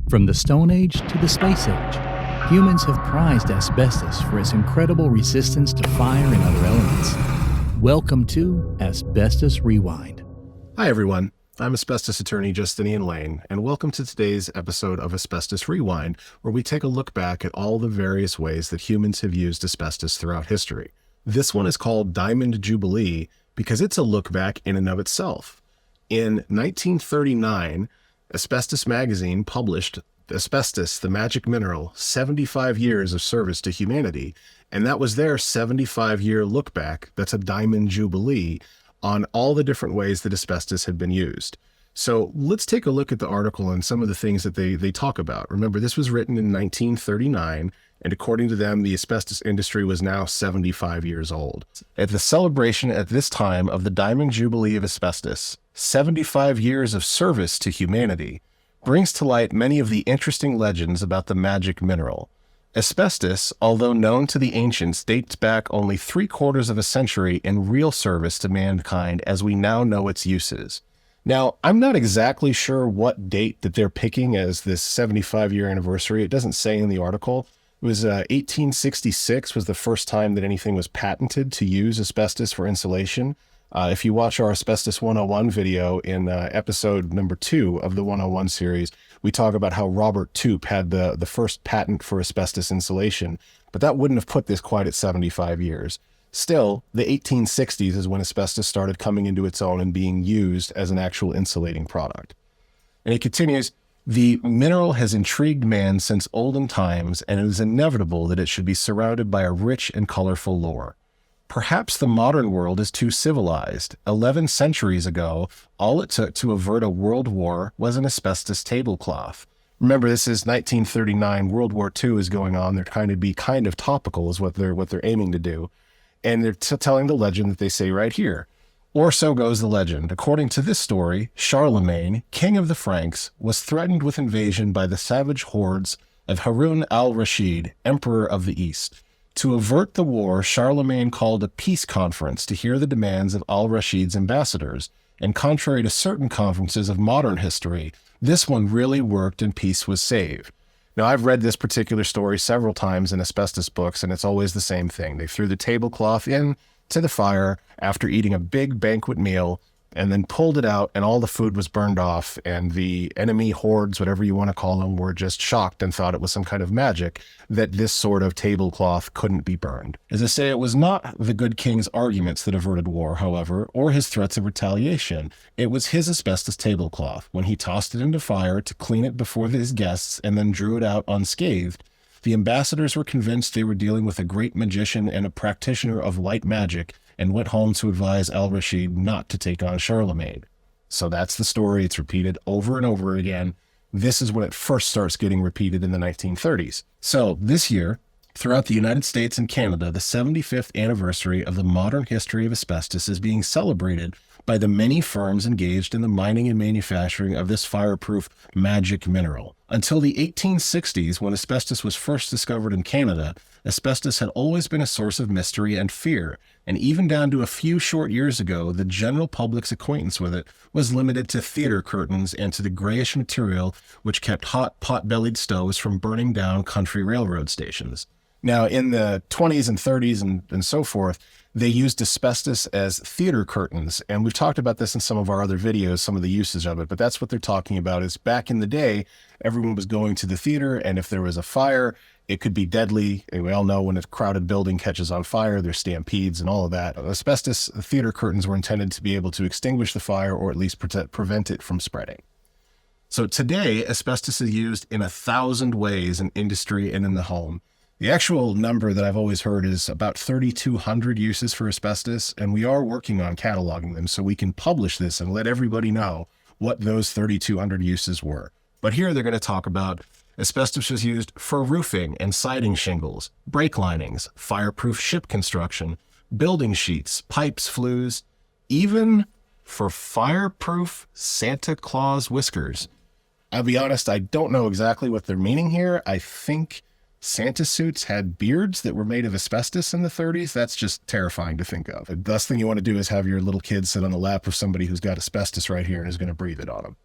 From the Stone Age to the Space Age, humans have prized asbestos for its incredible resistance to fire and other elements. Welcome to Asbestos Rewind. Hi everyone, I'm asbestos attorney Justinian C, and welcome to today's episode of Asbestos Rewind, where we take a look back at all the various ways that humans have used asbestos throughout history. This one is called Diamond Jubilee because it's a look back in and of itself. In 1939, Asbestos magazine published Asbestos, the Magic Mineral, 75 Years of Service to Humanity, and that was their 75-year look back. That's a Diamond Jubilee on all the different ways that asbestos had been used. So let's take a look at the article and some of the things that they talk about. Remember, this was written in 1939, and according to them, the asbestos industry was now 75 years old. At the celebration at this time of the Diamond Jubilee of Asbestos, 75 years of service to humanity, brings to light many of the interesting legends about the magic mineral. Asbestos, although known to the ancients, dates back only 3/4 of a century in real service to mankind as we now know its uses. Now, I'm not exactly sure what date that they're picking as this 75-year anniversary. It doesn't say in the article. It was 1866 was the first time that anything was patented to use asbestos for insulation. If you watch our Asbestos 101 video in episode number 2 of the 101 series, we talk about how Robert Toop had the first patent for asbestos insulation, but that wouldn't have put this quite at 75 years. Still, the 1860s is when asbestos started coming into its own and being used as an actual insulating product. And it continues, the mineral has intrigued man since olden times, and it is inevitable that it should be surrounded by a rich and colorful lore. Perhaps the modern world is too civilized. 11 centuries ago, all it took to avert a world war was an asbestos tablecloth. Remember, this is 1939. World War II is going on. They're trying to be kind of topical is what they're aiming to do. And they're telling the legend that they say right here. Or so goes the legend. According to this story, Charlemagne, king of the Franks, was threatened with invasion by the savage hordes of Harun al-Rashid, emperor of the East. To avert the war, Charlemagne called a peace conference to hear the demands of al-Rashid's ambassadors, and contrary to certain conferences of modern history, this one really worked and peace was saved. Now, I've read this particular story several times in asbestos books, and it's always the same thing. They threw the tablecloth in to the fire after eating a big banquet meal, and then pulled it out, and all the food was burned off, and the enemy hordes, whatever you want to call them, were just shocked and thought it was some kind of magic that this sort of tablecloth couldn't be burned. As I say, it was not the good king's arguments that averted war, however, or his threats of retaliation. It was his asbestos tablecloth. When he tossed it into fire to clean it before his guests and then drew it out unscathed, the ambassadors were convinced they were dealing with a great magician and a practitioner of light magic, and went home to advise al-Rashid not to take on Charlemagne. So that's the story. It's repeated over and over again. This is when it first starts getting repeated in the 1930s. So this year, throughout the United States and Canada, the 75th anniversary of the modern history of asbestos is being celebrated by the many firms engaged in the mining and manufacturing of this fireproof magic mineral. Until the 1860s, when asbestos was first discovered in Canada, asbestos had always been a source of mystery and fear, and even down to a few short years ago, the general public's acquaintance with it was limited to theater curtains and to the grayish material which kept hot, pot-bellied stoves from burning down country railroad stations. Now, in the 20s and 30s and so forth, they used asbestos as theater curtains, and we've talked about this in some of our other videos, some of the usage of it, but that's what they're talking about is back in the day, everyone was going to the theater, and if there was a fire, it could be deadly. And we all know when a crowded building catches on fire, there's stampedes and all of that. Asbestos theater curtains were intended to be able to extinguish the fire or at least prevent it from spreading. So today, asbestos is used in 1,000 ways in industry and in the home. The actual number that I've always heard is about 3,200 uses for asbestos, and we are working on cataloging them so we can publish this and let everybody know what those 3,200 uses were. But here they're going to talk about asbestos was used for roofing and siding shingles, brake linings, fireproof ship construction, building sheets, pipes, flues, even for fireproof Santa Claus whiskers. I'll be honest, I don't know exactly what they're meaning here. I think Santa suits had beards that were made of asbestos in the 30s. That's just terrifying to think of. The last thing you want to do is have your little kid sit on the lap of somebody who's got asbestos right here and is going to breathe it on them.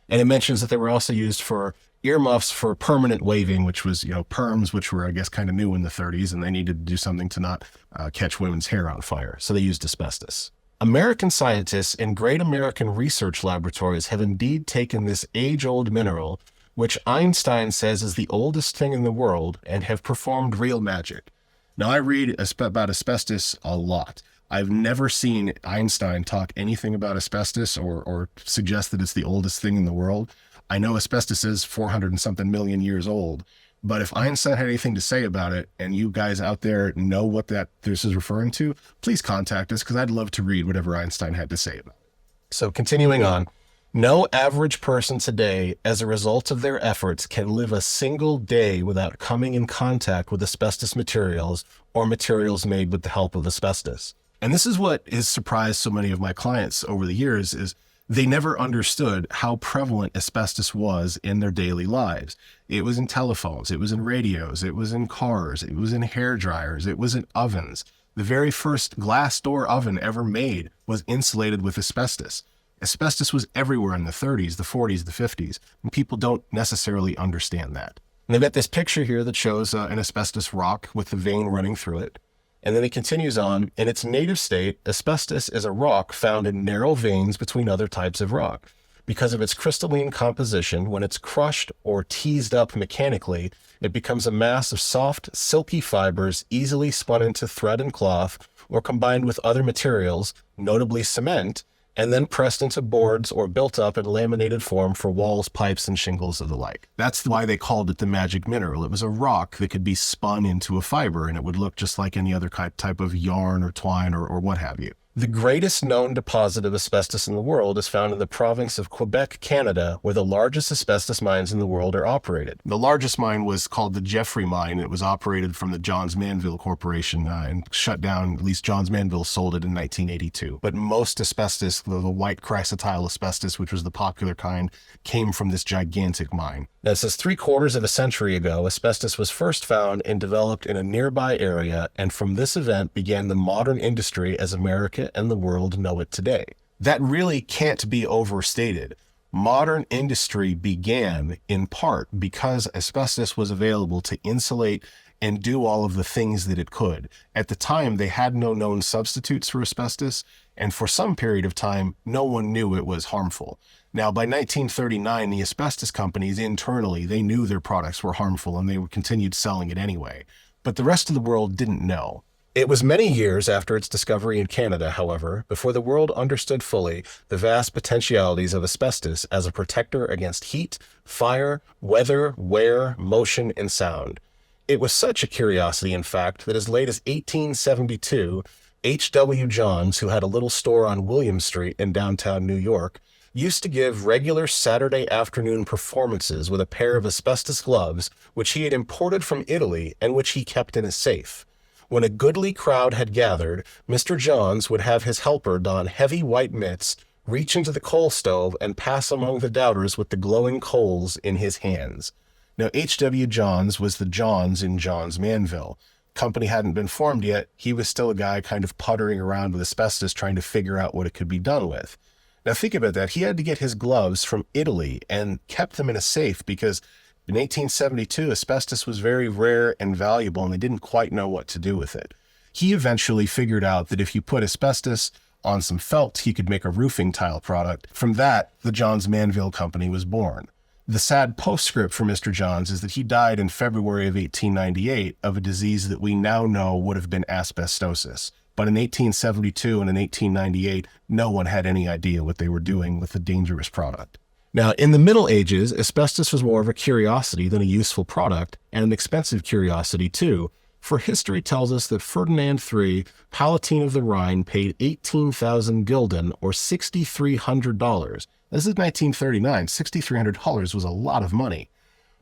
And it mentions that they were also used for earmuffs for permanent waving, which was, perms, which were, I guess, kind of new in the 30s, and they needed to do something to not catch women's hair on fire. So they used asbestos. American scientists in great American research laboratories have indeed taken this age-old mineral, which Einstein says is the oldest thing in the world, and have performed real magic. Now, I read about asbestos a lot. I've never seen Einstein talk anything about asbestos or suggest that it's the oldest thing in the world. I know asbestos is 400 and something million years old, but if Einstein had anything to say about it, and you guys out there know what this is referring to, please contact us, because I'd love to read whatever Einstein had to say about it. So continuing on, no average person today, as a result of their efforts, can live a single day without coming in contact with asbestos materials or materials made with the help of asbestos. And this is what has surprised so many of my clients over the years, is they never understood how prevalent asbestos was in their daily lives. It was in telephones, it was in radios, it was in cars, it was in hair dryers, it was in ovens. The very first glass door oven ever made was insulated with asbestos. Asbestos was everywhere in the 30s, the 40s, the 50s, and people don't necessarily understand that. And they've got this picture here that shows an asbestos rock with the vein running through it. And then it continues on, in its native state, asbestos is a rock found in narrow veins between other types of rock. Because of its crystalline composition, when it's crushed or teased up mechanically, it becomes a mass of soft, silky fibers easily spun into thread and cloth, or combined with other materials, notably cement, and then pressed into boards or built up in laminated form for walls, pipes, and shingles of the like. That's why they called it the magic mineral. It was a rock that could be spun into a fiber, and it would look just like any other type of yarn or twine or what have you. The greatest known deposit of asbestos in the world is found in the province of Quebec, Canada, where the largest asbestos mines in the world are operated. The largest mine was called the Jeffrey Mine. It was operated from the Johns Manville Corporation and shut down. At least Johns Manville sold it in 1982. But most asbestos, the white chrysotile asbestos, which was the popular kind, came from this gigantic mine. Now, it says 3/4 of a century ago, asbestos was first found and developed in a nearby area, and from this event began the modern industry as America and the world know it today. That really can't be overstated. Modern industry began in part because asbestos was available to insulate and do all of the things that it could. At the time, they had no known substitutes for asbestos, and for some period of time, no one knew it was harmful. Now, by 1939, the asbestos companies internally, they knew their products were harmful and they continued selling it anyway. But the rest of the world didn't know. It was many years after its discovery in Canada, however, before the world understood fully the vast potentialities of asbestos as a protector against heat, fire, weather, wear, motion, and sound. It was such a curiosity, in fact, that as late as 1872, H.W. Johns, who had a little store on William Street in downtown New York, used to give regular Saturday afternoon performances with a pair of asbestos gloves, which he had imported from Italy and which he kept in a safe. When a goodly crowd had gathered, Mr. Johns would have his helper don heavy white mitts, reach into the coal stove, and pass among the doubters with the glowing coals in his hands. Now, H.W. Johns was the Johns in Johns Manville. Company hadn't been formed yet. He was still a guy kind of puttering around with asbestos, trying to figure out what it could be done with. Now, think about that. He had to get his gloves from Italy and kept them in a safe because in 1872, asbestos was very rare and valuable, and they didn't quite know what to do with it. He eventually figured out that if you put asbestos on some felt, he could make a roofing tile product. From that, the Johns Manville Company was born. The sad postscript for Mr. Johns is that he died in February of 1898 of a disease that we now know would have been asbestosis. But in 1872 and in 1898, no one had any idea what they were doing with the dangerous product. Now, in the Middle Ages, asbestos was more of a curiosity than a useful product, and an expensive curiosity too, for history tells us that Ferdinand III, Palatine of the Rhine, paid 18,000 gulden, or $6,300. This is 1939. $6,300 was a lot of money.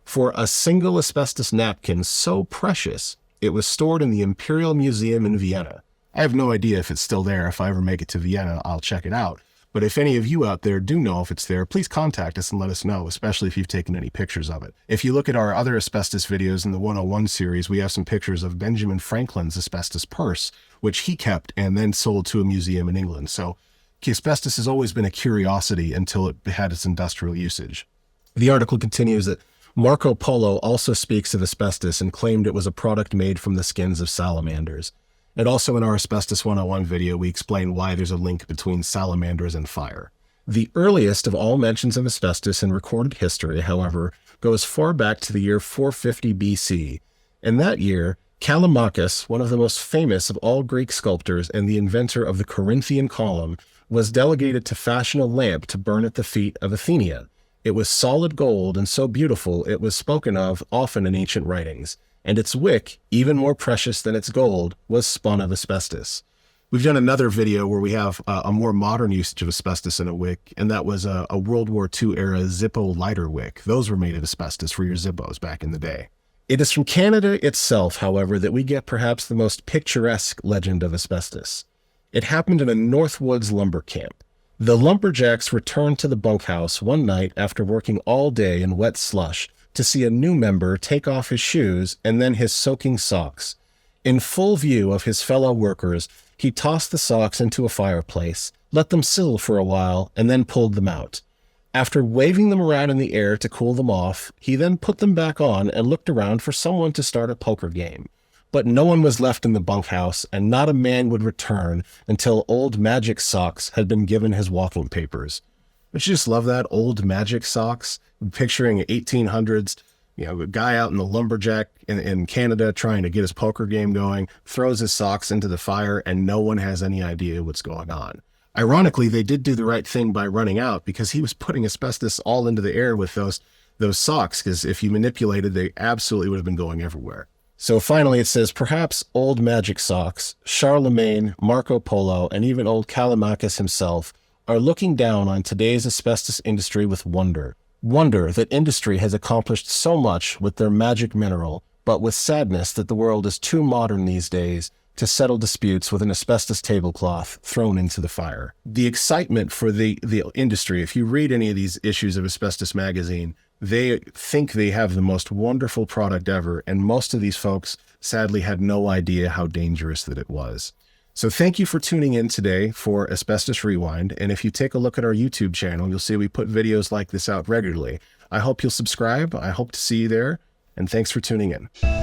For a single asbestos napkin so precious, it was stored in the Imperial Museum in Vienna. I have no idea if it's still there. If I ever make it to Vienna, I'll check it out. But if any of you out there do know if it's there, please contact us and let us know, especially if you've taken any pictures of it. If you look at our other asbestos videos in the 101 series, we have some pictures of Benjamin Franklin's asbestos purse, which he kept and then sold to a museum in England. So asbestos has always been a curiosity until it had its industrial usage. The article continues that Marco Polo also speaks of asbestos and claimed it was a product made from the skins of salamanders. And also in our Asbestos 101 video, we explain why there's a link between salamanders and fire. The earliest of all mentions of asbestos in recorded history, however, goes far back to the year 450 BC. In that year, Callimachus, one of the most famous of all Greek sculptors and the inventor of the Corinthian column, was delegated to fashion a lamp to burn at the feet of Athena. It was solid gold and so beautiful it was spoken of often in ancient writings, and its wick, even more precious than its gold, was spun of asbestos. We've done another video where we have a more modern usage of asbestos in a wick, and that was a World War II era Zippo lighter wick. Those were made of asbestos for your Zippos back in the day. It is from Canada itself, however, that we get perhaps the most picturesque legend of asbestos. It happened in a Northwoods lumber camp. The lumberjacks returned to the bunkhouse one night after working all day in wet slush to see a new member take off his shoes and then his soaking socks. In full view of his fellow workers, he tossed the socks into a fireplace, let them sit for a while, and then pulled them out. After waving them around in the air to cool them off, he then put them back on and looked around for someone to start a poker game. But no one was left in the bunkhouse, and not a man would return until Old Magic Socks had been given his walking papers. Don't you just love that? Old Magic Socks? I'm picturing 1800s, a guy out in the lumberjack in Canada trying to get his poker game going, throws his socks into the fire, and no one has any idea what's going on. Ironically, they did do the right thing by running out because he was putting asbestos all into the air with those socks, because if you manipulated, they absolutely would have been going everywhere. So finally it says, perhaps Old Magic Socks, Charlemagne, Marco Polo, and even old Callimachus himself are looking down on today's asbestos industry with wonder. Wonder that industry has accomplished so much with their magic mineral, but with sadness that the world is too modern these days to settle disputes with an asbestos tablecloth thrown into the fire. The excitement for the industry, if you read any of these issues of Asbestos magazine, they think they have the most wonderful product ever, and most of these folks sadly had no idea how dangerous that it was. So thank you for tuning in today for Asbestos Rewind, and if you take a look at our YouTube channel, you'll see we put videos like this out regularly. I hope you'll subscribe. I hope to see you there, and thanks for tuning in.